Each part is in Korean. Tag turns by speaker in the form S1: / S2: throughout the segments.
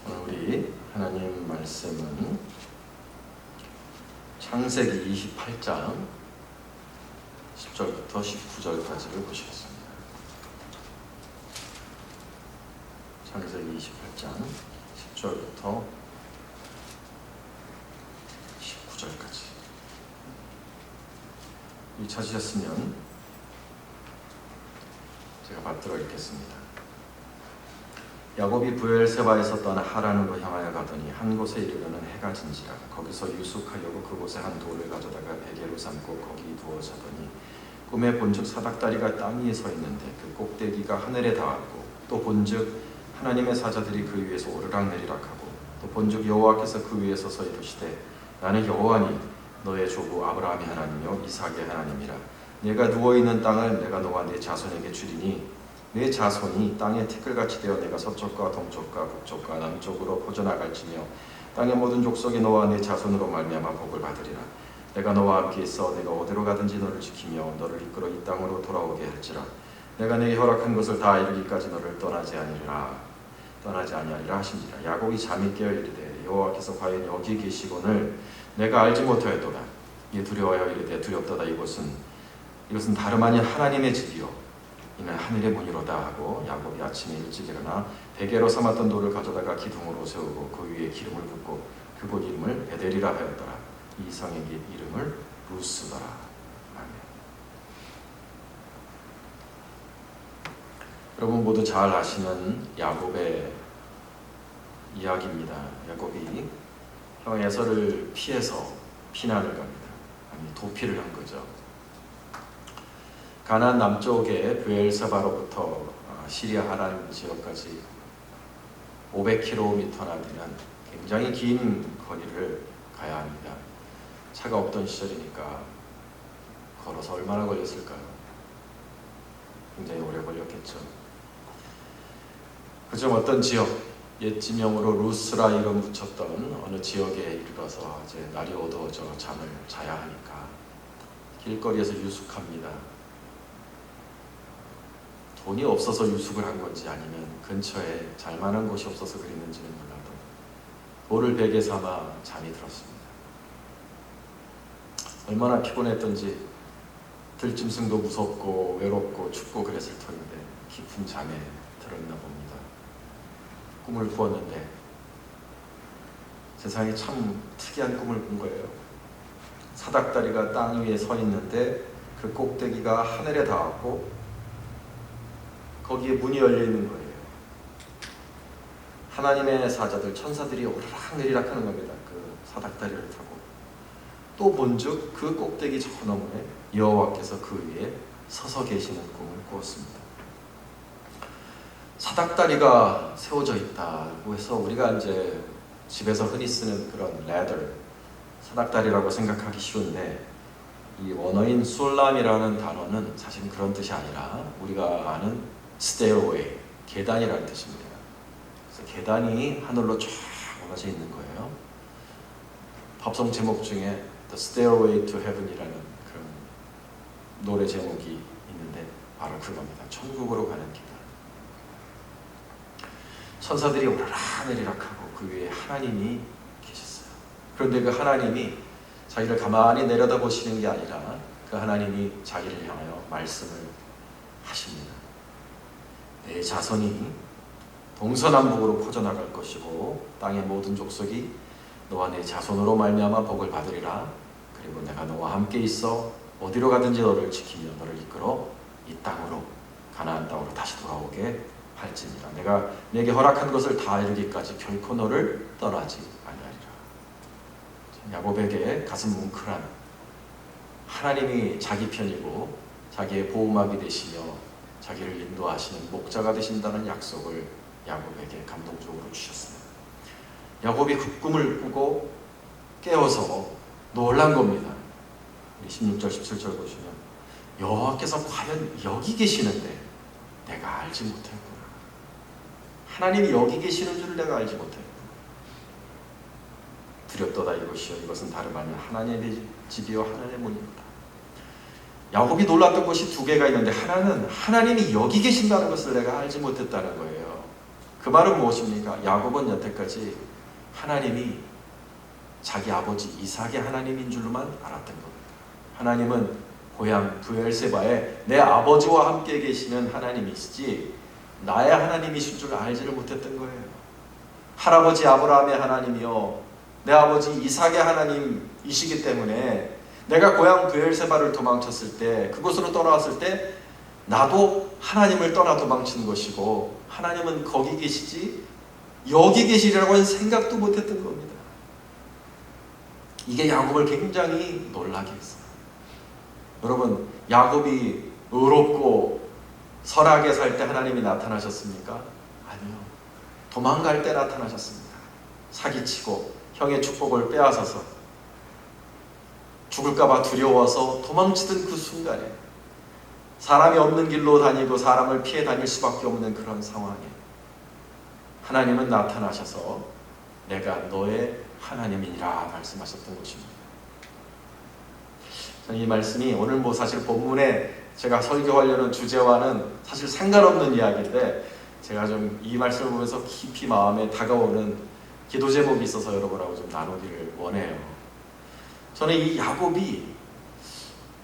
S1: 오늘 우리 하나님 말씀은 창세기 28장 10절부터 19절까지를 보시겠습니다. 창세기 28장 10절부터 19절까지 찾으셨으면 제가 받들어 읽겠습니다. 야곱이 브엘세바에서 떠나 하란으로 향하여 가더니 한 곳에 이르러는 해가 진지라. 거기서 유숙하려고 그곳에 한 돌을 가져다가 베개로 삼고 거기 두어 자더니 꿈에 본즉 사닥다리가 땅 위에 서 있는데 그 꼭대기가 하늘에 닿았고 또 본즉 하나님의 사자들이 그 위에서 오르락내리락하고 또 본즉 여호와께서 그 위에 서서 이르시되 나는 여호와니 너의 조부 아브라함의 하나님이요 이삭의 하나님이라. 내가 누워있는 땅을 내가 너와 네 자손에게 주리니 내 자손이 땅의 티끌같이 되어 내가 서쪽과 동쪽과 북쪽과 남쪽으로 퍼져나갈지며 땅의 모든 족속이 너와 네 자손으로 말미암아 복을 받으리라. 내가 너와 함께 있어 내가 어디로 가든지 너를 지키며 너를 이끌어 이 땅으로 돌아오게 할지라. 내가 내게 허락한 것을 다 이루기까지 너를 떠나지 아니하리라 하시니라. 야곱이 잠이 깨어 이르되 여호와께서 과연 여기 계시거늘 내가 알지 못하였도다. 이에 두려워하여 이르되 두렵도다. 이것은 다름 아닌 하나님의 집이요 이는 하늘의 문이로다 하고 야곱이 아침에 일찍 일어나 베개로 삼았던 돌을 가져다가 기둥으로 세우고 그 위에 기름을 붓고 그곳 이름을 베델이라 하였더라. 이 이상의 이름을 루스더라. 아멘. 여러분 모두 잘 아시는 야곱의 이야기입니다. 야곱이 형 에서를 피해서 피난을 갑니다. 아니 도피를 한 거죠. 가나안 남쪽의 브엘세바로부터 시리아 하란 지역까지 500km나 되는 굉장히 긴 거리를 가야 합니다. 차가 없던 시절이니까 걸어서 얼마나 걸렸을까요? 굉장히 오래 걸렸겠죠. 그중 어떤 지역, 옛 지명으로 루스라 이름 붙였던 어느 지역에 이르러서 이제 날이 어두워져 잠을 자야 하니까 길거리에서 유숙합니다. 돈이 없어서 유숙을 한 건지 아니면 근처에 잘만한 곳이 없어서 그랬는지는 몰라도 돌을 베개 삼아 잠이 들었습니다. 얼마나 피곤했던지 들짐승도 무섭고 외롭고 춥고 그랬을 터인데 깊은 잠에 들었나 봅니다. 꿈을 꾸었는데 세상에 참 특이한 꿈을 꾼 거예요. 사닥다리가 땅 위에 서 있는데 그 꼭대기가 하늘에 닿았고 거기에 문이 열려 있는 거예요. 하나님의 사자들, 천사들이 오르락내리락 하는 겁니다. 그 사닥다리를 타고. 또 본즉 그 꼭대기 저 너머에 여호와께서 그 위에 서서 계시는 꿈을 꾸었습니다. 사닥다리가 세워져 있다고 해서 우리가 이제 집에서 흔히 쓰는 그런 레더, 사닥다리라고 생각하기 쉬운데 이 원어인 술람이라는 단어는 사실 그런 뜻이 아니라 우리가 아는 stairway, 계단이라는 뜻입니다. 그래서 계단이 하늘로 쫙 올라져 있는 거예요. 팝송 제목 중에 The Stairway to Heaven이라는 그런 노래 제목이 있는데 바로 그겁니다. 천국으로 가는 계단. 천사들이 오르락내리락하고 그 위에 하나님이 계셨어요. 그런데 그 하나님이 자기를 가만히 내려다보시는 게 아니라 그 하나님이 자기를 향하여 말씀을 하십니다. 내 자손이 동서남북으로 퍼져나갈 것이고 땅의 모든 족속이 너와 내 자손으로 말미암아 복을 받으리라. 그리고 내가 너와 함께 있어 어디로 가든지 너를 지키며 너를 이끌어 이 땅으로 가나안 땅으로 다시 돌아오게 할지니라. 내가 내게 허락한 것을 다 이루기까지 결코 너를 떠나지 아니하리라. 야곱에게 가슴 뭉클한 하나님이 자기 편이고 자기의 보호막이 되시며 자기를 인도하시는 목자가 되신다는 약속을 야곱에게 감동적으로 주셨습니다. 야곱이 그 꿈을 꾸고 깨어서 놀란 겁니다. 16절 17절 보시면 여호와께서 과연 여기 계시는데 내가 알지 못했구나. 하나님이 여기 계시는 줄 내가 알지 못했구나. 두렵도다 이것이요 이것은 다름 아닌 하나님의 집이요 하나님의 문이로다. 야곱이 놀랐던 것이 두 개가 있는데 하나는 하나님이 여기 계신다는 것을 내가 알지 못했다는 거예요. 그 말은 무엇입니까? 야곱은 여태까지 하나님이 자기 아버지 이삭의 하나님인 줄로만 알았던 겁니다. 하나님은 고향 브엘세바에 내 아버지와 함께 계시는 하나님이시지 나의 하나님이신 줄 알지를 못했던 거예요. 할아버지 아브라함의 하나님이요 내 아버지 이삭의 하나님이시기 때문에 내가 고향 브엘세바를 도망쳤을 때, 그곳으로 떠나왔을 때 나도 하나님을 떠나 도망친 것이고 하나님은 거기 계시지 여기 계시리라고는 생각도 못했던 겁니다. 이게 야곱을 굉장히 놀라게 했어요. 여러분, 야곱이 의롭고 선하게 살 때 하나님이 나타나셨습니까? 아니요. 도망갈 때 나타나셨습니다. 사기치고 형의 축복을 빼앗아서 죽을까봐 두려워서 도망치던 그 순간에 사람이 없는 길로 다니고 사람을 피해 다닐 수밖에 없는 그런 상황에 하나님은 나타나셔서 내가 너의 하나님이니라 말씀하셨던 것입니다. 저는 이 말씀이 오늘 사실 본문에 제가 설교하려는 주제와는 사실 상관없는 이야기인데 제가 좀 이 말씀을 보면서 깊이 마음에 다가오는 기도 제목이 있어서 여러분하고 좀 나누기를 원해요. 저는 이 야곱이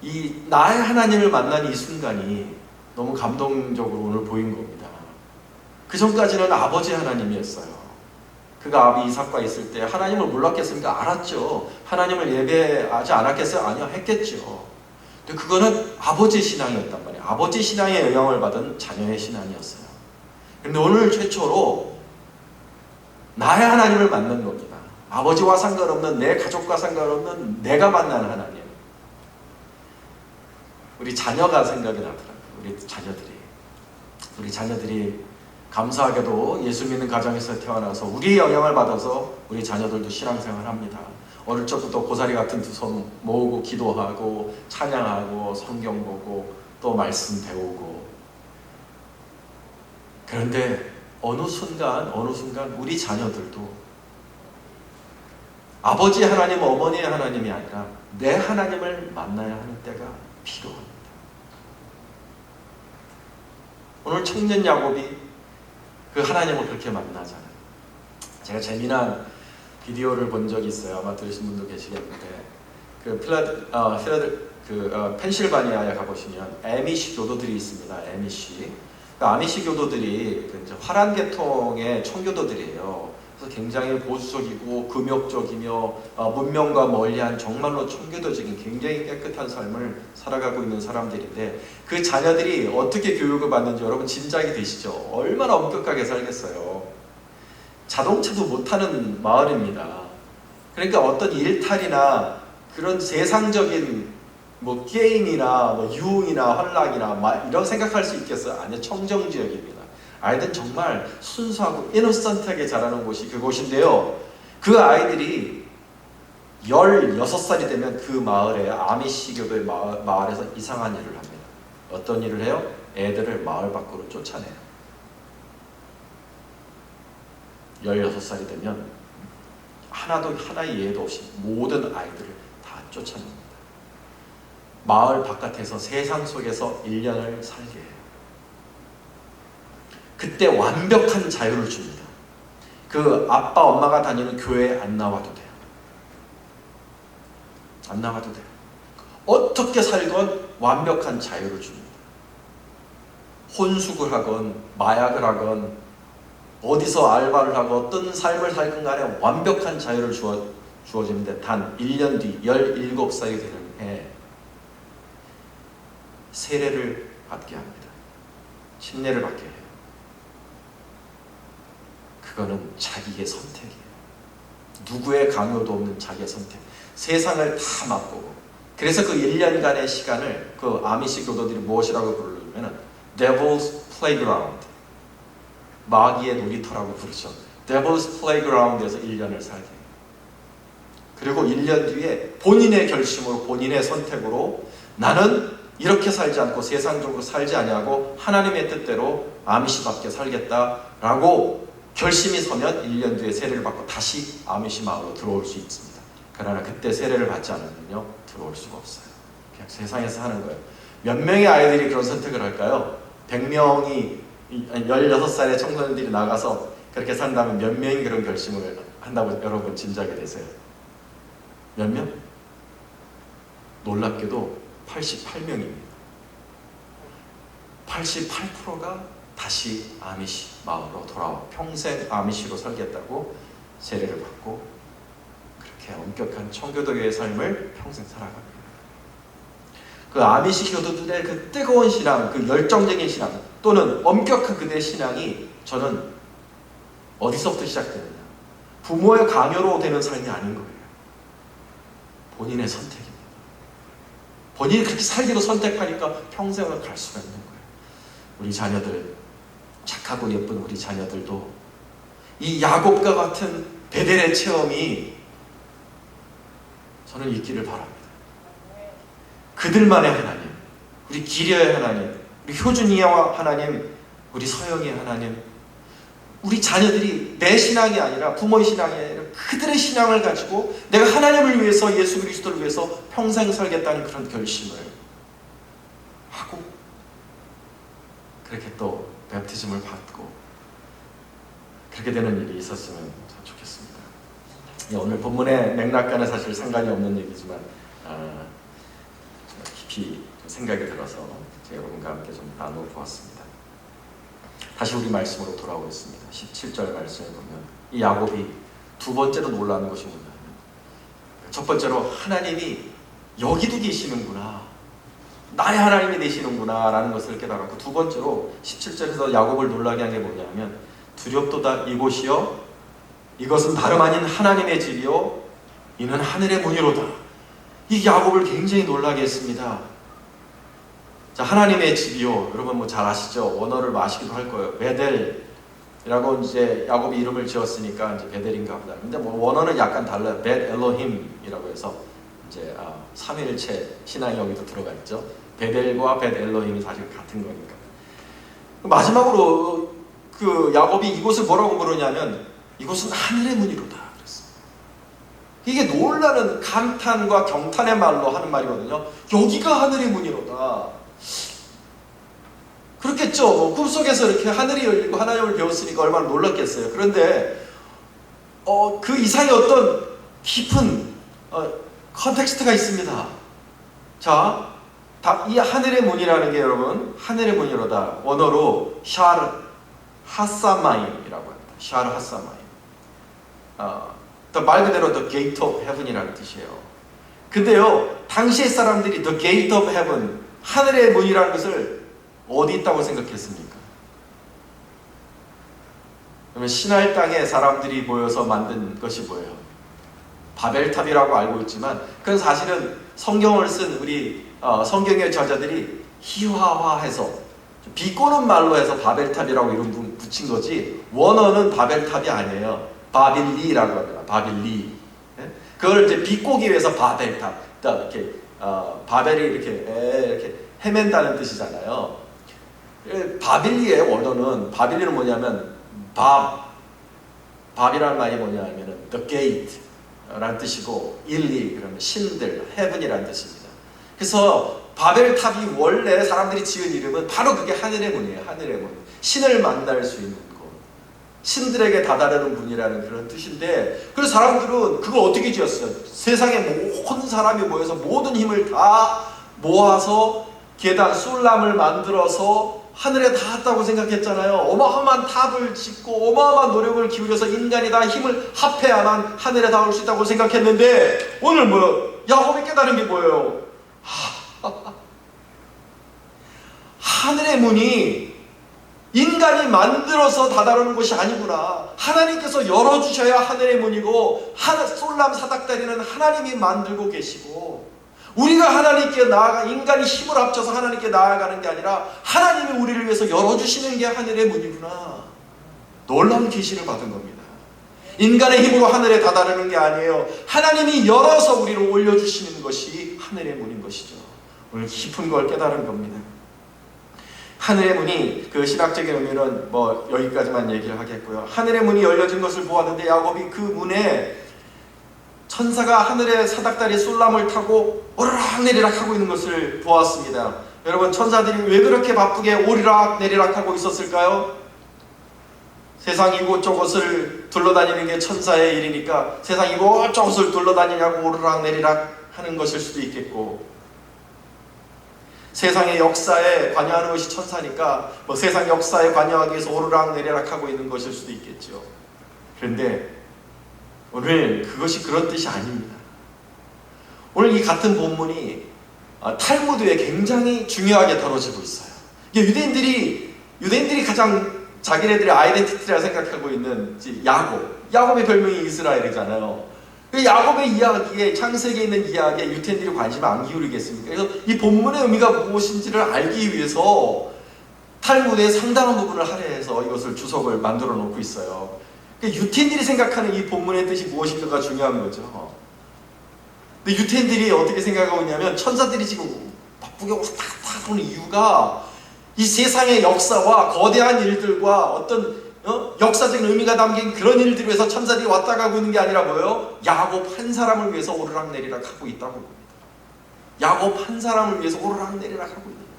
S1: 이 나의 하나님을 만난 이 순간이 너무 감동적으로 오늘 보인 겁니다. 그 전까지는 아버지 하나님이었어요. 그가 아비 이삭과 있을 때 하나님을 몰랐겠습니까? 알았죠. 하나님을 예배하지 않았겠어요? 아니요, 했겠죠. 근데 그거는 아버지 신앙이었단 말이에요. 아버지 신앙의 영향을 받은 자녀의 신앙이었어요. 근데 오늘 최초로 나의 하나님을 만난 겁니다. 아버지와 상관없는, 내 가족과 상관없는 내가 만난 하나님. 우리 자녀가 생각이 나더라고요. 우리 자녀들이 감사하게도 예수 믿는 가정에서 태어나서 우리의 영향을 받아서 우리 자녀들도 신앙생활을 합니다. 어릴 적부터 고사리 같은 두 손 모으고 기도하고 찬양하고 성경 보고 또 말씀 배우고. 그런데 어느 순간 우리 자녀들도 아버지 하나님, 어머니의 하나님이 아니라 내 하나님을 만나야 하는 때가 필요합니다. 오늘 청년 야곱이 그 하나님을 그렇게 만나잖아요. 제가 재미난 비디오를 본 적이 있어요. 아마 들으신 분도 계시겠는데 펜실바니아에 가보시면 애미시 교도들이 있습니다. 아미시 교도들이 화란 계통의 청교도들이에요. 그래서 굉장히 보수적이고 금욕적이며 문명과 멀리한 정말로 청교도적인 굉장히 깨끗한 삶을 살아가고 있는 사람들인데 그 자녀들이 어떻게 교육을 받는지 여러분 짐작이 되시죠? 얼마나 엄격하게 살겠어요. 자동차도 못 타는 마을입니다. 그러니까 어떤 일탈이나 그런 세상적인 게임이나 유흥이나 환락이나 이런 생각할 수 있겠어요? 아니요, 청정지역입니다. 아이들은 정말 순수하고 이노센트하게 자라는 곳이 그곳인데요. 그 아이들이 16살이 되면 그 마을에 아미시 교도의 마을에서 이상한 일을 합니다. 어떤 일을 해요? 애들을 마을 밖으로 쫓아내요. 16살이 되면 하나의 예도 없이 모든 아이들을 다 쫓아냅니다. 마을 바깥에서 세상 속에서 1년을 살게 해요. 그때 완벽한 자유를 줍니다. 그 아빠 엄마가 다니는 교회에 안 나와도 돼요. 안 나와도 돼요. 어떻게 살건 완벽한 자유를 줍니다. 혼숙을 하건 마약을 하건 어디서 알바를 하고 어떤 삶을 살건 간에 완벽한 자유를 주어지는데 단 1년 뒤 17살이 되는 해 세례를 받게 합니다. 침례를 받게 해요. 그거는 자기의 선택이에요. 누구의 강요도 없는 자기의 선택. 세상을 다 맛보고. 그래서 그 1년간의 시간을 그 아미시 교도들이 무엇이라고 부르냐면 Devil's Playground, 마귀의 놀이터라고 부르죠. Devil's Playground에서 1년을 살게 해요. 그리고 1년 뒤에 본인의 결심으로 본인의 선택으로 나는 이렇게 살지 않고 세상적으로 살지 아니하고 하나님의 뜻대로 아미시답게 살겠다라고 결심이 서면 1년 뒤에 세례를 받고 다시 아미시 마을로 들어올 수 있습니다. 그러나 그때 세례를 받지 않으면요 들어올 수가 없어요. 그냥 세상에서 하는 거예요. 몇 명의 아이들이 그런 선택을 할까요? 100명이 16살의 청소년들이 나가서 그렇게 산다면 몇 명이 그런 결심을 한다고 여러분 짐작이 되세요? 몇 명? 놀랍게도 88명입니다. 88%가 다시 아미시 마을로 돌아와 평생 아미시로 살겠다고 세례를 받고 그렇게 엄격한 청교도교의 삶을 평생 살아갑니다. 그 아미시 교도들의 그 뜨거운 신앙, 그 열정적인 신앙 또는 엄격한 그들의 신앙이 저는 어디서부터 시작되느냐, 부모의 강요로 되는 삶이 아닌 거예요. 본인의 선택입니다. 본인이 그렇게 살기로 선택하니까 평생을 갈 수가 있는 거예요. 우리 자녀들, 착하고 예쁜 우리 자녀들도 이 야곱과 같은 베델의 체험이 저는 있기를 바랍니다. 그들만의 하나님, 우리 기려의 하나님, 우리 효준이와 하나님, 우리 서영이의 하나님, 우리 자녀들이 내 신앙이 아니라 부모의 신앙이 아니라 그들의 신앙을 가지고 내가 하나님을 위해서 예수 그리스도를 위해서 평생 살겠다는 그런 결심을 하고 그렇게 또 베프티즘을 받고 그렇게 되는 일이 있었으면 참 좋겠습니다. 오늘 본문의 맥락과는 사실 상관이 없는 얘기지만 깊이 생각이 들어서 제가 여러분과 함께 좀 나누어 보았습니다. 다시 우리 말씀으로 돌아오겠습니다. 17절 말씀에 보면 이 야곱이 두 번째로 놀라는 것이 뭐냐면 첫 번째로 하나님이 여기도 계시는구나, 나의 하나님이 되시는구나 라는 것을 깨달았고, 두 번째로 17절에서 야곱을 놀라게 한 게 뭐냐면 두렵도다 이곳이여 이것은 다름 아닌 하나님의 집이요 이는 하늘의 문이로다. 이 야곱을 굉장히 놀라게 했습니다. 자, 하나님의 집이요, 여러분 뭐 잘 아시죠? 원어를 아시기도 할 거예요. 베델이라고 이제 야곱이 이름을 지었으니까 이제 베델인가 보다. 근데 뭐 원어는 약간 달라요. 벳 엘로힘이라고 해서 이제 삼위일체 신앙이 여기도 들어가 있죠. 베델과 벳 엘로힘이 사실 같은 거니까. 마지막으로 그 야곱이 이곳을 뭐라고 부르냐면 이곳은 하늘의 문이로다 그랬어요. 이게 놀라는 감탄과 경탄의 말로 하는 말이거든요. 여기가 하늘의 문이로다. 그렇겠죠. 꿈속에서 이렇게 하늘이 열리고 하나님을 배웠으니까 얼마나 놀랐겠어요. 그런데 그 이상의 어떤 깊은 컨텍스트가 있습니다. 자, 이 하늘의 문이라는 게 여러분 하늘의 문이로다. 원어로 샤르 하사마임이라고 합니다. 샤르 하사마임. 말 그대로 The Gate of Heaven이라는 뜻이에요. 근데요, 당시의 사람들이 The Gate of Heaven, 하늘의 문이라는 것을 어디 있다고 생각했습니까? 그러면 신할 땅에 사람들이 모여서 만든 것이 뭐예요? 바벨탑이라고 알고 있지만 그건 사실은 성경을 쓴 우리 성경의 저자들이 희화화해서 비꼬는 말로 해서 바벨탑이라고 이름 붙인 거지 원어는 바벨탑이 아니에요. 바빌리라고 합니다. 바빌리. 그걸 이제 비꼬기 위해서 바벨탑. 이렇게 바벨이 이렇게 헤맨다는 뜻이잖아요. 바빌리의 원어는 바빌리는 뭐냐면 밥이라는 말이 뭐냐면은 the gate라는 뜻이고 일리 그러면 신들, heaven이라는 뜻입니다. 그래서 바벨탑이 원래 사람들이 지은 이름은 바로 그게 하늘의 문이에요. 하늘의 문. 신을 만날 수 있는 곳. 신들에게 다다르는 문이라는 그런 뜻인데, 그래서 사람들은 그걸 어떻게 지었어요? 세상에 모든 사람이 모여서 모든 힘을 다 모아서 계단, 술람을 만들어서 하늘에 닿았다고 생각했잖아요. 어마어마한 탑을 짓고 어마어마한 노력을 기울여서 인간이 다 힘을 합해야만 하늘에 닿을 수 있다고 생각했는데 오늘 야곱이 깨달은 게 뭐예요? 하늘의 문이 인간이 만들어서 다다르는 것이 아니구나. 하나님께서 열어주셔야 하늘의 문이고 솔람 사닥다리는 하나님이 만들고 계시고 우리가 하나님께 인간이 힘을 합쳐서 하나님께 나아가는 게 아니라 하나님이 우리를 위해서 열어주시는 게 하늘의 문이구나. 놀라운 계시를 받은 겁니다. 인간의 힘으로 하늘에 다다르는 게 아니에요. 하나님이 열어서 우리를 올려주시는 것이 하늘의 문인 것이죠. 오늘 깊은 걸 깨달은 겁니다. 하늘의 문이 그 신학적인 의미는 여기까지만 얘기를 하겠고요. 하늘의 문이 열려진 것을 보았는데 야곱이 그 문에 천사가 하늘의 사닥다리 솔람을 타고 오르락내리락 하고 있는 것을 보았습니다. 여러분, 천사들이 왜 그렇게 바쁘게 오르락 내리락 하고 있었을까요? 세상 이곳저곳을 둘러다니는 게 천사의 일이니까 세상 이곳저곳을 둘러다니냐고 오르락 내리락 하는 것일 수도 있겠고, 세상의 역사에 관여하는 것이 천사니까 세상 역사에 관여하기 위해서 오르락 내리락 하고 있는 것일 수도 있겠죠. 그런데 오늘 그것이 그런 뜻이 아닙니다. 오늘 이 같은 본문이 탈무드에 굉장히 중요하게 다뤄지고 있어요. 유대인들이 가장 자기네들의 아이덴티티라 생각하고 있는 야곱의 별명이 이스라엘이잖아요. 그 야곱의 이야기에, 창세기에 있는 이야기에 유대인들이 관심을 안 기울이겠습니까? 그래서 이 본문의 의미가 무엇인지를 알기 위해서 탈무드의 상당한 부분을 할애해서 이것을 주석을 만들어 놓고 있어요. 유대인들이 생각하는 이 본문의 뜻이 무엇인가가 중요한 거죠. 근데 유대인들이 어떻게 생각하고 있냐면, 천사들이 지금 바쁘게 왔다 갔다 하는 이유가 이 세상의 역사와 거대한 일들과 어떤 역사적인 의미가 담긴 그런 일들을 위해서 천사들이 왔다 가고 있는 게 아니라 뭐예요? 야곱 한 사람을 위해서 오르락 내리락 하고 있다고 봅니다. 야곱 한 사람을 위해서 오르락 내리락 하고 있는 거예요.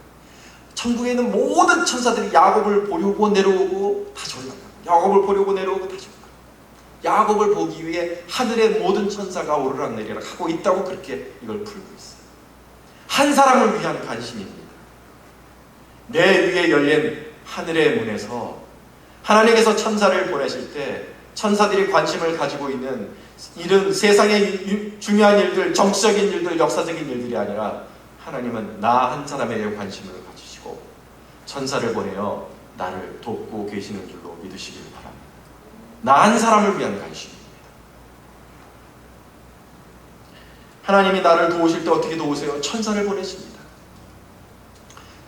S1: 천국에 있는 모든 천사들이 야곱을 보려고 내려오고 다시 올라가고, 야곱을 보려고 내려오고 다시 올라가고, 야곱을 보기 위해 하늘의 모든 천사가 오르락 내리락 하고 있다고 그렇게 이걸 풀고 있어요. 한 사람을 위한 관심입니다. 내 위에 열린 하늘의 문에서 하나님께서 천사를 보내실 때 천사들이 관심을 가지고 있는 이런 세상의 중요한 일들, 정치적인 일들, 역사적인 일들이 아니라 하나님은 나 한 사람에게 관심을 가지시고 천사를 보내어 나를 돕고 계시는 줄로 믿으시길 바랍니다. 나 한 사람을 위한 관심입니다. 하나님이 나를 도우실 때 어떻게 도우세요? 천사를 보내십니다.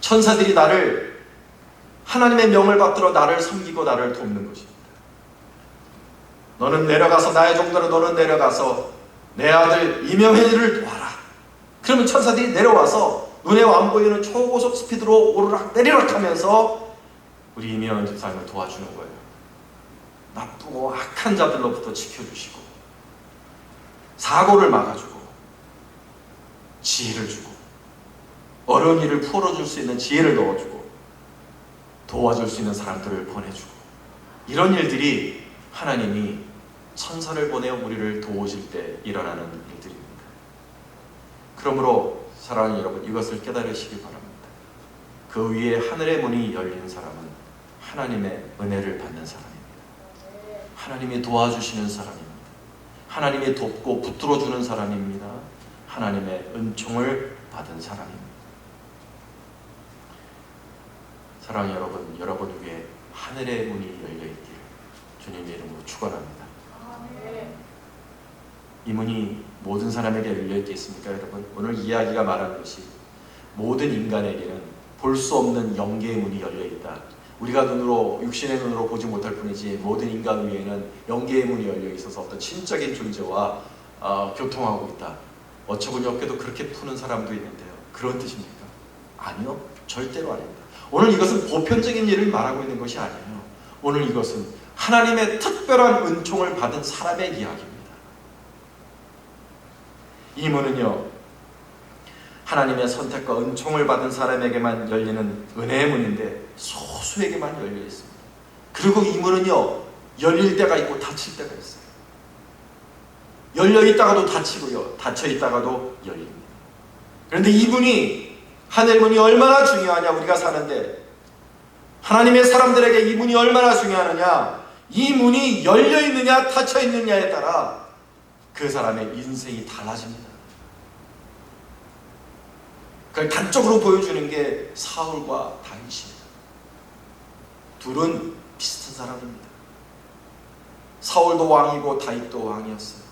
S1: 천사들이 나를, 하나님의 명을 받들어 나를 섬기고 나를 돕는 것입니다. 너는 내려가서, 나의 종들아 너는 내려가서 내 아들 이명혜를 도와라. 그러면 천사들이 내려와서 눈에 안 보이는 초고속 스피드로 오르락 내리락 하면서 우리 이명현 집사님을 도와주는 거예요. 나쁘고 악한 자들로부터 지켜주시고 사고를 막아주고 지혜를 주고 어려운 일을 풀어줄 수 있는 지혜를 넣어주고 도와줄 수 있는 사람들을 보내주고, 이런 일들이 하나님이 천사를 보내어 우리를 도우실 때 일어나는 일들입니다. 그러므로 사랑하는 여러분, 이것을 깨달으시기 바랍니다. 그 위에 하늘의 문이 열린 사람은 하나님의 은혜를 받는 사람입니다. 하나님이 도와주시는 사람입니다. 하나님이 돕고 붙들어주는 사람입니다. 하나님의 은총을 받은 사람입니다. 사랑하는 여러분, 여러분 위에 하늘의 문이 열려있길 주님의 이름으로 축원합니다. 이 문이 모든 사람에게 열려있겠습니까, 여러분? 오늘 이야기가 말하는 것이 모든 인간에게는 볼 수 없는 영계의 문이 열려있다. 우리가 눈으로, 육신의 눈으로 보지 못할 뿐이지 모든 인간 위에는 영계의 문이 열려있어서 어떤 신적인 존재와 교통하고 있다. 어처구니 없게도 그렇게 푸는 사람도 있는데요. 그런 뜻입니까? 아니요, 절대로 아닙니다. 오늘 이것은 보편적인 일을 말하고 있는 것이 아니에요. 오늘 이것은 하나님의 특별한 은총을 받은 사람의 이야기입니다. 이 문은요, 하나님의 선택과 은총을 받은 사람에게만 열리는 은혜의 문인데 소수에게만 열려 있습니다. 그리고 이 문은요, 열릴 때가 있고 닫힐 때가 있어요. 열려 있다가도 닫히고요, 닫혀 있다가도 열립니다. 그런데 이 문이, 하늘 문이 얼마나 중요하냐, 우리가 사는데 하나님의 사람들에게 이 문이 얼마나 중요하느냐, 이 문이 열려 있느냐 닫혀 있느냐에 따라 그 사람의 인생이 달라집니다. 그걸 단적으로 보여주는 게 사울과 다윗입니다. 둘은 비슷한 사람입니다. 사울도 왕이고 다윗도 왕이었어요.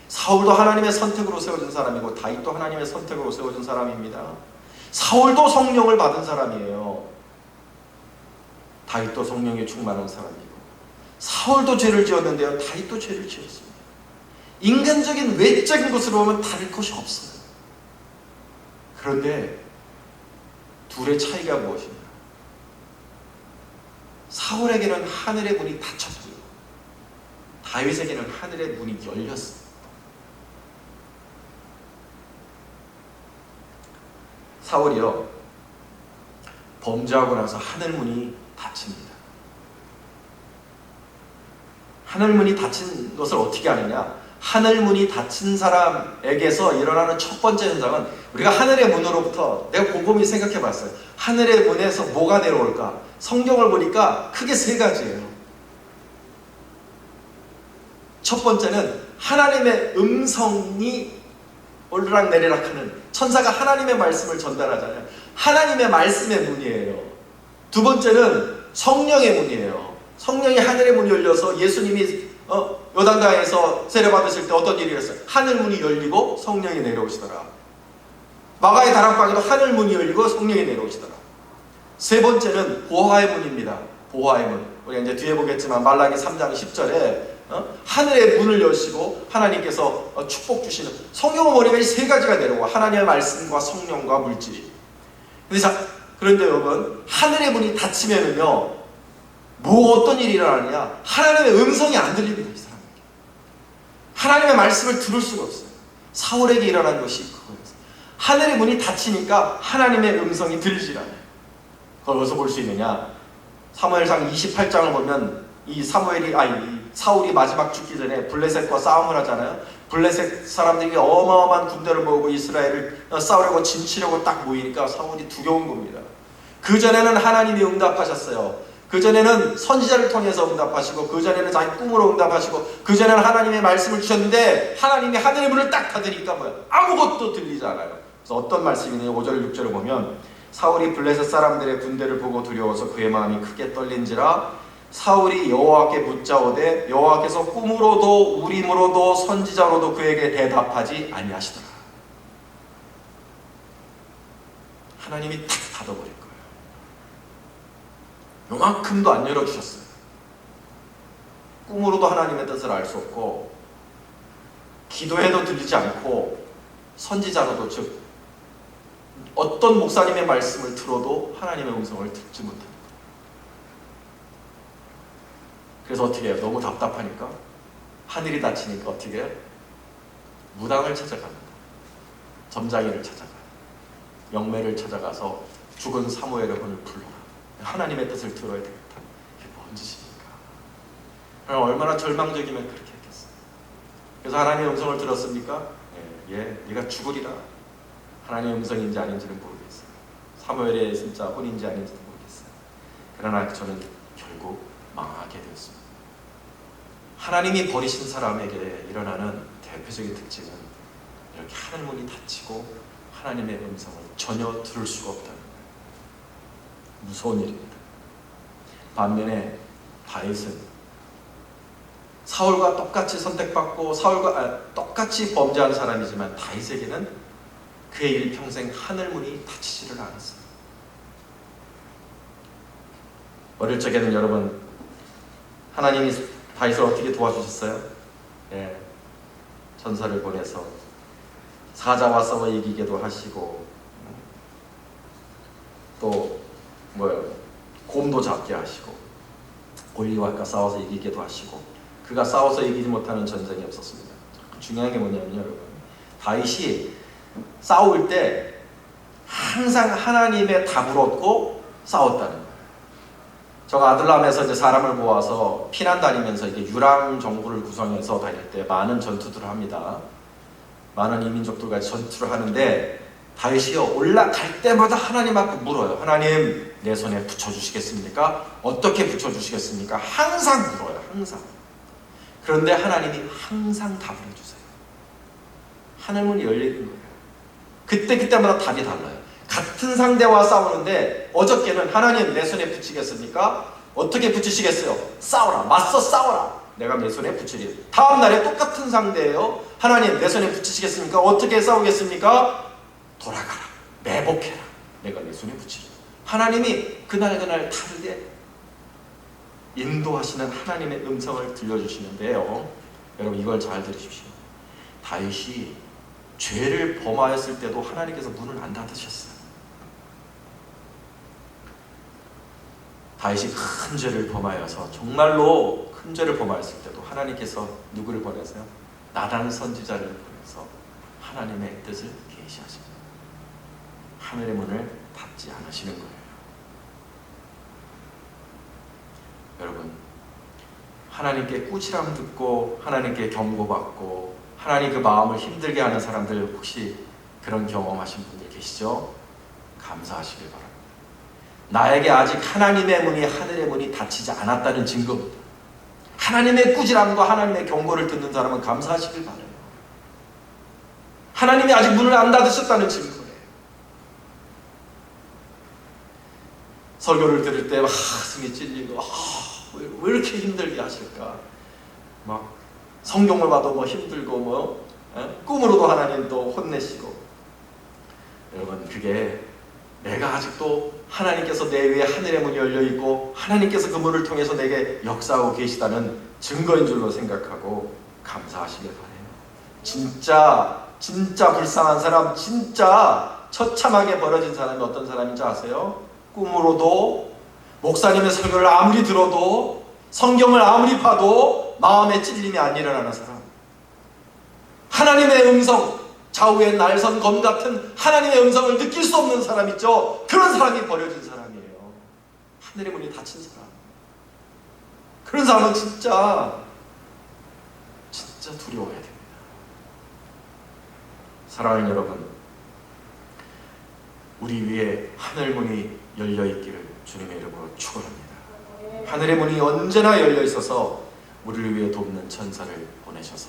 S1: 사울도 하나님의 선택으로 세워진 사람이고 다윗도 하나님의 선택으로 세워진 사람입니다. 사울도 성령을 받은 사람이에요. 다윗도 성령에 충만한 사람이고, 사울도 죄를 지었는데요, 다윗도 죄를 지었습니다. 인간적인 외적인 것으로 보면 다를 것이 없어요. 그런데 둘의 차이가 무엇이냐? 사울에게는 하늘의 문이 닫혔고요, 다윗에게는 하늘의 문이 열렸습니다. 사울이요, 범죄하고 나서 하늘 문이 닫힙니다. 하늘 문이 닫힌 것을 어떻게 하느냐? 하늘 문이 닫힌 사람에게서 일어나는 첫 번째 현상은, 우리가 하늘의 문으로부터, 내가 곰곰이 생각해 봤어요. 하늘의 문에서 뭐가 내려올까? 성경을 보니까 크게 세 가지예요. 첫 번째는 하나님의 음성이 오르락 내리락 하는, 천사가 하나님의 말씀을 전달하잖아요. 하나님의 말씀의 문이에요. 두 번째는 성령의 문이에요. 성령이 하늘의 문이 열려서 예수님이 요단강에서 세례받으실 때 어떤 일이 있었어요? 하늘 문이 열리고 성령이 내려오시더라. 마가의 다락방에도 하늘 문이 열리고 성령이 내려오시더라. 세 번째는 보화의 문입니다. 보화의 문. 우리가 이제 뒤에 보겠지만 말라기 3장 10절에 하늘의 문을 여시고 하나님께서 축복 주시는, 성경을 보니까 이 세 가지가 내려오고, 하나님의 말씀과 성령과 물질이. 그런데 여러분, 하늘의 문이 닫히면은요, 어떤 일이 일어나느냐? 하나님의 음성이 안 들립니다. 이 사람에게 하나님의 말씀을 들을 수가 없어요. 사울에게 일어난 것이 그거예요. 하늘의 문이 닫히니까 하나님의 음성이 들리질 않아요. 그걸 어디서 볼 수 있느냐? 사무엘상 28장을 보면 이 사울이 마지막 죽기 전에 블레셋과 싸움을 하잖아요. 블레셋 사람들이 어마어마한 군대를 모으고 이스라엘을 싸우려고 진치려고 딱 모이니까 사울이 두려운 겁니다. 그전에는 하나님이 응답하셨어요. 그전에는 선지자를 통해서 응답하시고, 그전에는 자기 꿈으로 응답하시고, 그전에는 하나님의 말씀을 주셨는데, 하나님이 하늘의 문을 딱 닫으니까 아무것도 들리지 않아요. 그래서 어떤 말씀이냐? 5절 6절을 보면, 사울이 블레셋 사람들의 군대를 보고 두려워서 그의 마음이 크게 떨린지라 사울이 여호와께 묻자오되 여호와께서 꿈으로도 우림으로도 선지자로도 그에게 대답하지 아니하시더라. 하나님이 탁 닫아버릴 거예요. 요만큼도 안 열어주셨어요. 꿈으로도 하나님의 뜻을 알 수 없고, 기도해도 들리지 않고, 선지자로도, 즉 어떤 목사님의 말씀을 들어도 하나님의 음성을 듣지 못합니다. 그래서 어떻게 해요? 너무 답답하니까, 하늘이 닫히니까 어떻게 해요? 무당을 찾아갑니다. 점장이를 찾아가요. 영매를 찾아가서 죽은 사무엘의 혼을 불러라. 하나님의 뜻을 들어야 되겠다. 이게 뭔 짓입니까? 얼마나 절망적이면 그렇게 했겠어요. 그래서 하나님의 음성을 들었습니까? 네가 죽으리라. 하나님의 음성인지 아닌지는 모르겠어요. 사무엘의 진짜 혼인지 아닌지도 모르겠어요. 그러나 저는 결국 망하게 되었습니다. 하나님이 버리신 사람에게 일어나는 대표적인 특징은 이렇게 하늘 문이 닫히고 하나님의 음성을 전혀 들을 수가 없다는 거예요. 무서운 일입니다. 반면에 다윗은 사울과 똑같이 선택받고 똑같이 범죄한 사람이지만, 다윗에게는 그의 일평생 하늘 문이 닫히지를 않았어요. 어릴 적에는 여러분, 하나님이 다윗을 어떻게 도와주셨어요? 전사를 보내서 사자와 싸워 이기게도 하시고, 또 곰도 잡게 하시고, 골리앗과 싸워서 이기게도 하시고, 그가 싸워서 이기지 못하는 전쟁이 없었습니다. 중요한 게 뭐냐면요, 여러분, 다윗이 싸울 때 항상 하나님의 답을 얻고 싸웠다는 거예요. 저가 아들람에서 이제 사람을 모아서 피난 다니면서 이게 유랑 정부를 구성해서 다닐 때 많은 전투들을 합니다. 많은 이민족들과 전투를 하는데, 다윗이요, 올라갈 때마다 하나님 앞에 물어요. 하나님, 내 손에 붙여주시겠습니까? 어떻게 붙여주시겠습니까? 항상 물어요. 항상. 그런데 하나님이 항상 답을 해주세요. 하늘문이 열리는 거예요. 그때마다 답이 달라요. 같은 상대와 싸우는데, 어저께는 하나님 내 손에 붙이겠습니까? 어떻게 붙이시겠어요? 싸워라. 맞서 싸워라. 내가 내 손에 붙이리. 다음 날에 똑같은 상대예요. 하나님 내 손에 붙이시겠습니까? 어떻게 싸우겠습니까? 돌아가라. 매복해라. 내가 내 손에 붙이리. 하나님이 그날 다르게 인도하시는 하나님의 음성을 들려주시는데요. 여러분, 이걸 잘 들으십시오. 다윗이 죄를 범하였을 때도 하나님께서 문을 안 닫으셨어요. 다윗이 큰 죄를 범하여서, 정말로 큰 죄를 범하였을 때도 하나님께서 누구를 보내세요? 나단 선지자를 보내서 하나님의 뜻을 계시하십니다. 하늘의 문을 닫지 않으시는 거예요. 여러분, 하나님께 꾸지람 듣고 하나님께 경고받고 하나님 그 마음을 힘들게 하는 사람들 혹시 그런 경험하신 분들 계시죠? 감사하시길 바랍니다. 나에게 아직 하나님의 문이, 하늘의 문이 닫히지 않았다는 증거입니다. 하나님의 꾸지람과 하나님의 경고를 듣는 사람은 감사하시길 바라요. 하나님이 아직 문을 안 닫으셨다는 증거예요. 설교를 들을 때 가슴이 찔리고 왜 이렇게 힘들게 하실까? 막 성경을 봐도 뭐 힘들고 꿈으로도 하나님 또 혼내시고. 여러분, 그게 내가 아직도 하나님께서 내 위에 하늘의 문이 열려있고 하나님께서 그 문을 통해서 내게 역사하고 계시다는 증거인 줄로 생각하고 감사하시길 바라요. 진짜 불쌍한 사람, 진짜 처참하게 벌어진 사람이 어떤 사람인지 아세요? 꿈으로도, 목사님의 설교를 아무리 들어도, 성경을 아무리 봐도 마음에 찔림이 안 일어나는 사람. 하나님의 음성, 좌우의 날선 검 같은 하나님의 음성을 느낄 수 없는 사람 있죠? 그런 사람이 버려진 사람이에요. 하늘의 문이 닫힌 사람. 그런 사람은 진짜 두려워야 됩니다. 사랑하는 여러분, 우리 위에 하늘 문이 열려있기를 주님의 이름으로 축원합니다. 하늘의 문이 언제나 열려있어서 우리를 위해 돕는 천사를 보내셔서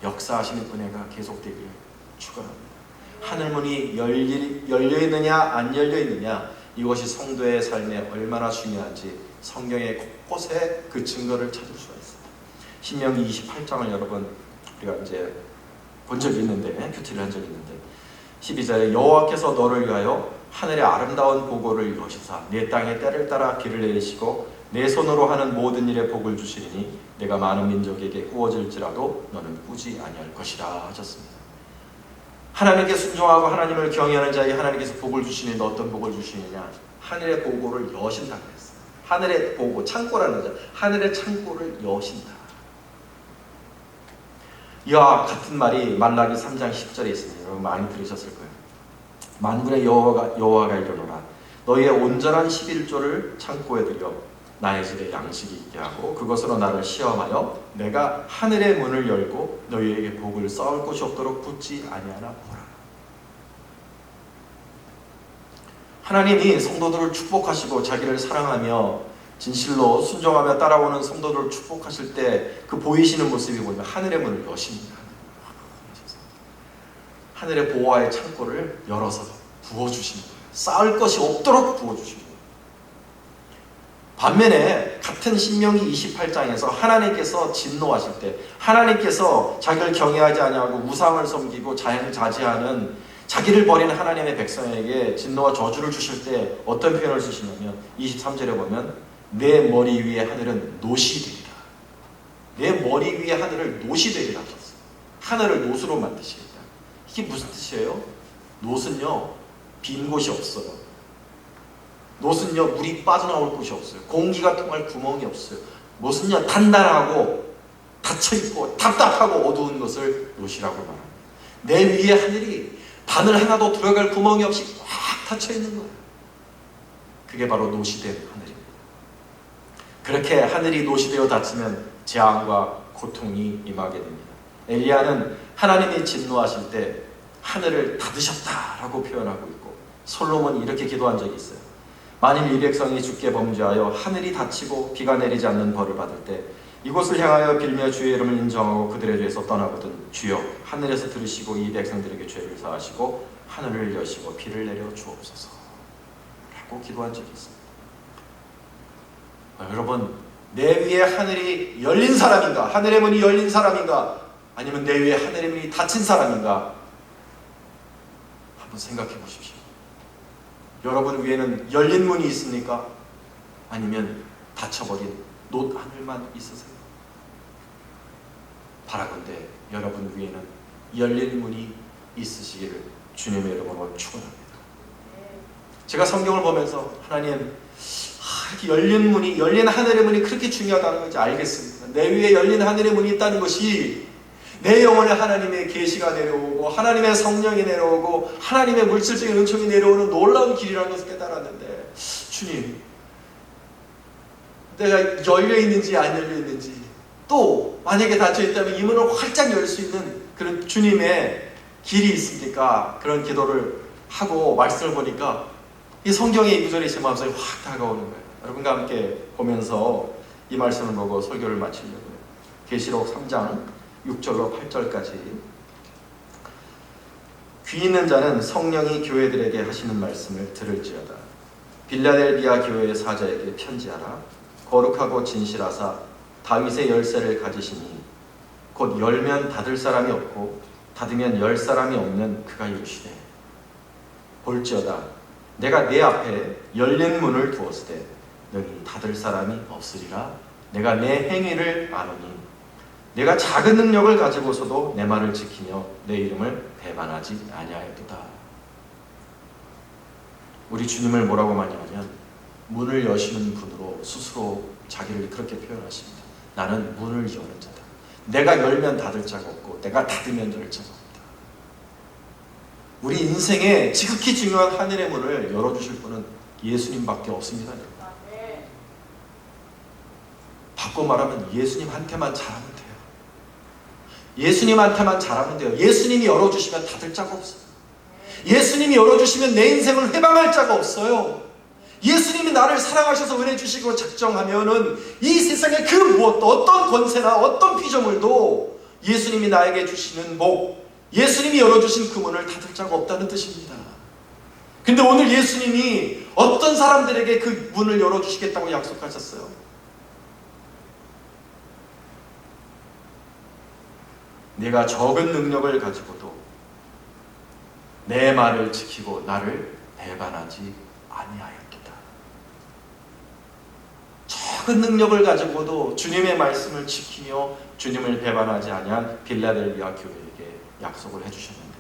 S1: 역사하시는 은혜가 계속되기를 축원합니다. 하늘문이 열려있느냐 안 열려있느냐, 이것이 성도의 삶에 얼마나 중요한지 성경의 곳곳에 그 증거를 찾을 수가 있습니다. 신명기 28장을 여러분 우리가 이제 본 적이 있는데, 큐티를 한 적이 있는데 12절에 여호와께서 너를 위하여 하늘의 아름다운 보고를 여시사 내 땅에 때를 따라 비를 내리시고 내 손으로 하는 모든 일에 복을 주시리니 내가 많은 민족에게 구워질지라도 너는 꾸지 아니할 것이라 하셨습니다. 하나님께 순종하고 하나님을 경외하는 자에게 하나님께서 복을 주시는데 어떤 복을 주시느냐? 하늘의 보고를 여신다고 했어요. 하늘의 보고, 창고라는 거죠. 하늘의 창고를 여신다. 이와 같은 말이 말라기 3장 10절에 있습니다. 여러분 많이 들으셨을 거예요. 만군의 여호와가 이르노라 너희의 온전한 11조를 창고에 들여 나의 집에 양식이 있게 하고 그것으로 나를 시험하여 내가 하늘의 문을 열고 너희에게 복을 쌓을 곳이 없도록 붙지 아니하나 보라. 하나님이 성도들을 축복하시고 자기를 사랑하며 진실로 순종하며 따라오는 성도들을 축복하실 때 그 보이시는 모습이 뭐냐면 하늘의 문을 여십니다. 하늘의 보호와의 창고를 열어서 부어주시는 거예요. 쌓을 것이 없도록 부어주시는 거예요. 반면에 같은 신명기 28장에서 하나님께서 진노하실 때, 하나님께서 자기를 경외하지 아니하고 우상을 섬기고 자연을 자제하는 자기를 버리는 하나님의 백성에게 진노와 저주를 주실 때 어떤 표현을 쓰시냐면 23절에 보면 내 머리 위에 하늘은 노시 되리라. 내 머리 위에 하늘을 노시 되리라 하셨어요. 하늘을 노수로 만드시겠다. 이게 무슨 뜻이에요? 노는요 빈 곳이 없어요. 노는요 물이 빠져나올 곳이 없어요. 공기가 통할 구멍이 없어요. 노는요 단단하고 닫혀있고 답답하고 어두운 것을 노시라고 말합니다. 내 위에 하늘이 바늘 하나도 들어갈 구멍이 없이 꽉 닫혀있는 거예요. 그게 바로 노시된 하늘입니다. 그렇게 하늘이 노시되어 닫히면 재앙과 고통이 임하게 됩니다. 엘리야는 하나님이 진노하실 때 하늘을 닫으셨다라고 표현하고 있고, 솔로몬이 이렇게 기도한 적이 있어요. 만일 이 백성이 주께 범죄하여 하늘이 닫히고 비가 내리지 않는 벌을 받을 때 이곳을 향하여 빌며 주의 이름을 인정하고 그들의 죄에서 떠나거든 주여 하늘에서 들으시고 이 백성들에게 죄를 사하시고 하늘을 여시고 비를 내려 주옵소서 라고 기도한 적이 있습니다. 여러분, 내 위에 하늘이 열린 사람인가? 하늘의 문이 열린 사람인가? 아니면 내 위에 하늘의 문이 닫힌 사람인가? 한번 생각해 보십시오. 여러분 위에는 열린 문이 있습니까? 아니면 닫혀버린 놋 하늘만 있으세요? 바라건대 여러분 위에는 열린 문이 있으시기를 주님의 이름으로 축원합니다. 제가 성경을 보면서 하나님, 이렇게 열린 문이, 열린 하늘의 문이 그렇게 중요하다는 것을 알겠습니다. 내 위에 열린 하늘의 문이 있다는 것이 내 영혼에 하나님의 계시가 내려오고 하나님의 성령이 내려오고 하나님의 물질적인 은총이 내려오는 놀라운 길이라는 것을 깨달았는데, 주님,
S2: 내가 열려 있는지 안 열려 있는지, 또 만약에 닫혀 있다면 이 문을 활짝 열 수 있는 그런 주님의 길이 있습니까? 그런 기도를 하고 말씀을 보니까 이 성경의 이 구절이 제 마음속에 확 다가오는 거예요. 여러분과 함께 보면서 이 말씀을 보고 설교를 마치려고요. 계시록 3장 6절로 8절까지. 귀 있는 자는 성령이 교회들에게 하시는 말씀을 들을지어다. 빌라델비아 교회의 사자에게 편지하라. 거룩하고 진실하사 다윗의 열쇠를 가지시니 곧 열면 닫을 사람이 없고 닫으면 열 사람이 없는 그가 이르시되, 볼지어다 내가 내 앞에 열린 문을 두었으되 너희 닫을 사람이 없으리라. 내가 내 행위를 아노니 내가 작은 능력을 가지고서도 내 말을 지키며 내 이름을 배반하지 아니하였도다. 우리 주님을 뭐라고 많이 하면 문을 여시는 분으로 스스로 자기를 그렇게 표현하십니다. 나는 문을 여는 자다. 내가 열면 닫을 자가 없고 내가 닫으면 열 자가 없다. 우리 인생에 지극히 중요한 하늘의 문을 열어주실 분은 예수님밖에 없습니다. 바꿔 말하면 예수님한테만 잘하면 돼요. 예수님한테만 잘하면 돼요. 예수님이 열어주시면 닫을 자가 없어요. 예수님이 열어주시면 내 인생을 회방할 자가 없어요. 예수님이 나를 사랑하셔서 은혜 주시고 작정하면은 이 세상의 그 무엇도, 어떤 권세나 어떤 피조물도 예수님이 나에게 주시는 복, 예수님이 열어주신 그 문을 닫을 자가 없다는 뜻입니다. 근데 오늘 예수님이 어떤 사람들에게 그 문을 열어주시겠다고 약속하셨어요? 내가 적은 능력을 가지고도 내 말을 지키고 나를 배반하지 아니하였도다. 적은 능력을 가지고도 주님의 말씀을 지키며 주님을 배반하지 아니한 빌라델비아 교회에게 약속을 해주셨는데,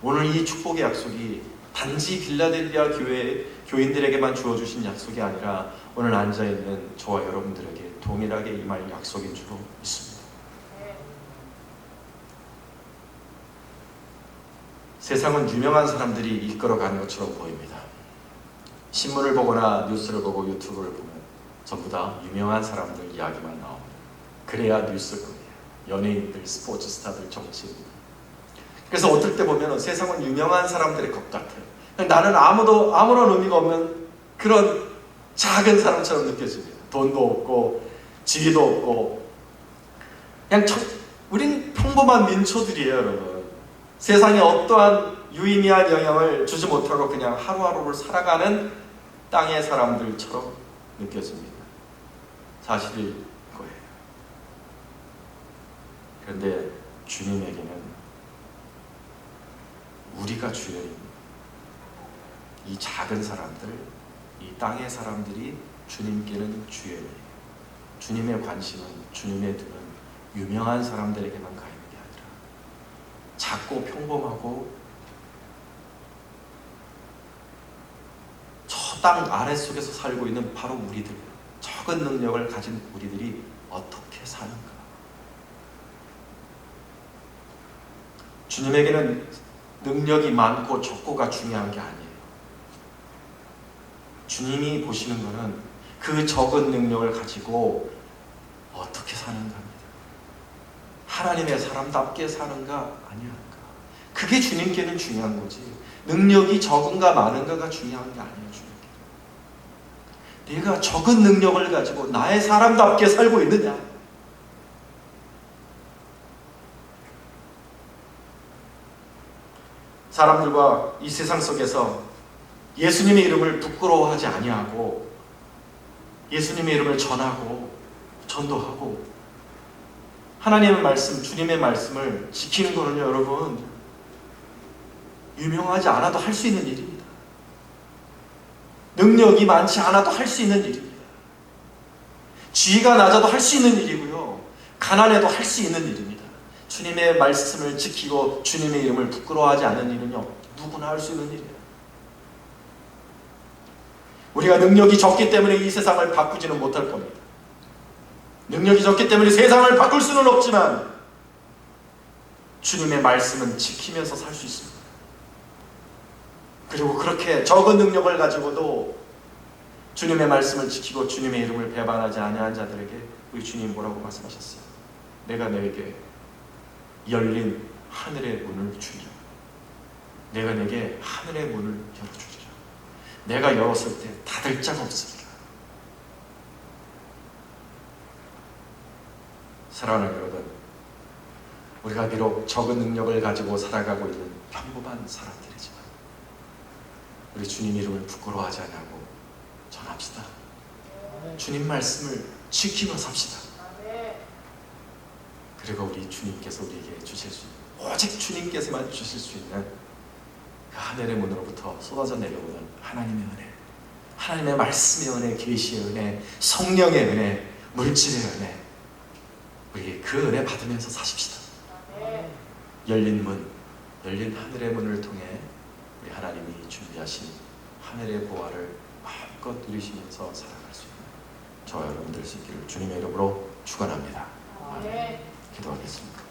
S2: 오늘 이 축복의 약속이 단지 빌라델비아 교회 교인들에게만 주어주신 약속이 아니라 오늘 앉아있는 저와 여러분들에게 동일하게 임할 약속인 줄로 믿습니다. 세상은 유명한 사람들이 이끌어가는 것처럼 보입니다. 신문을 보거나 뉴스를 보고 유튜브를 보면 전부 다 유명한 사람들 이야기만 나옵니다. 그래야 뉴스일 거예요. 연예인들, 스포츠 스타들, 정치인들. 그래서 어떨 때 보면 세상은 유명한 사람들의 것 같아요. 나는 아무런 의미가 없는 그런 작은 사람처럼 느껴집니다. 돈도 없고 지위도 없고 그냥 우린 평범한 민초들이에요, 여러분. 세상에 어떠한 유의미한 영향을 주지 못하고 그냥 하루하루를 살아가는 땅의 사람들처럼 느껴집니다. 사실일 거예요. 그런데 주님에게는 우리가 주연입니다. 이 작은 사람들, 이 땅의 사람들이 주님께는 주연이에요. 주님의 관심은, 주님의 눈은 유명한 사람들에게만 가 있는 게 아니라 작고 평범하고 저 땅 아래속에서 살고 있는 바로 우리들, 적은 능력을 가진 우리들이 어떻게 사는가. 주님에게는 능력이 많고 적고가 중요한 게 아니에요. 주님이 보시는 것은 그 적은 능력을 가지고 어떻게 사는가 합니다. 하나님의 사람답게 사는가 아니한가. 그게 주님께는 중요한 거지. 능력이 적은가 많은가가 중요한 게 아니에요. 주님께. 내가 적은 능력을 가지고 나의 사람답게 살고 있느냐. 사람들과 이 세상 속에서 예수님의 이름을 부끄러워하지 아니하고 예수님의 이름을 전하고 전도하고 하나님의 말씀, 주님의 말씀을 지키는 거는요, 여러분, 유명하지 않아도 할 수 있는 일입니다. 능력이 많지 않아도 할 수 있는 일입니다. 지위가 낮아도 할 수 있는 일이고요, 가난해도 할 수 있는 일입니다. 주님의 말씀을 지키고 주님의 이름을 부끄러워하지 않는 일은요, 누구나 할 수 있는 일이에요. 우리가 능력이 적기 때문에 이 세상을 바꾸지는 못할 겁니다. 능력이 적기 때문에 세상을 바꿀 수는 없지만 주님의 말씀은 지키면서 살 수 있습니다. 그리고 그렇게 적은 능력을 가지고도 주님의 말씀을 지키고 주님의 이름을 배반하지 아니한 자들에게 우리 주님 뭐라고 말씀하셨어요? 내가 너에게 열린 하늘의 문을 주리라. 내가 내게 하늘의 문을 열어주리라. 내가 열었을 때 닫을 자가 없으리라. 사랑하는 여러분, 우리가 비록 적은 능력을 가지고 살아가고 있는 평범한 사람들이지만 우리 주님 이름을 부끄러워하지 않고 전합시다. 주님 말씀을 지키며 삽시다. 그리고 우리 주님께서 우리에게 주실 수 있는, 오직 주님께서만 주실 수 있는 그 하늘의 문으로부터 쏟아져 내려오는 하나님의 은혜, 하나님의 말씀의 은혜, 계시의 은혜, 성령의 은혜, 물질의 은혜, 우리 그 은혜 받으면서 사십시다. 열린 문, 열린 하늘의 문을 통해 우리 하나님이 준비하신 하늘의 보화를 마음껏 누리시면서 살아갈 수 있는 저와 여러분들 수 있기를 주님의 이름으로 축원합니다. 기도하겠습니다.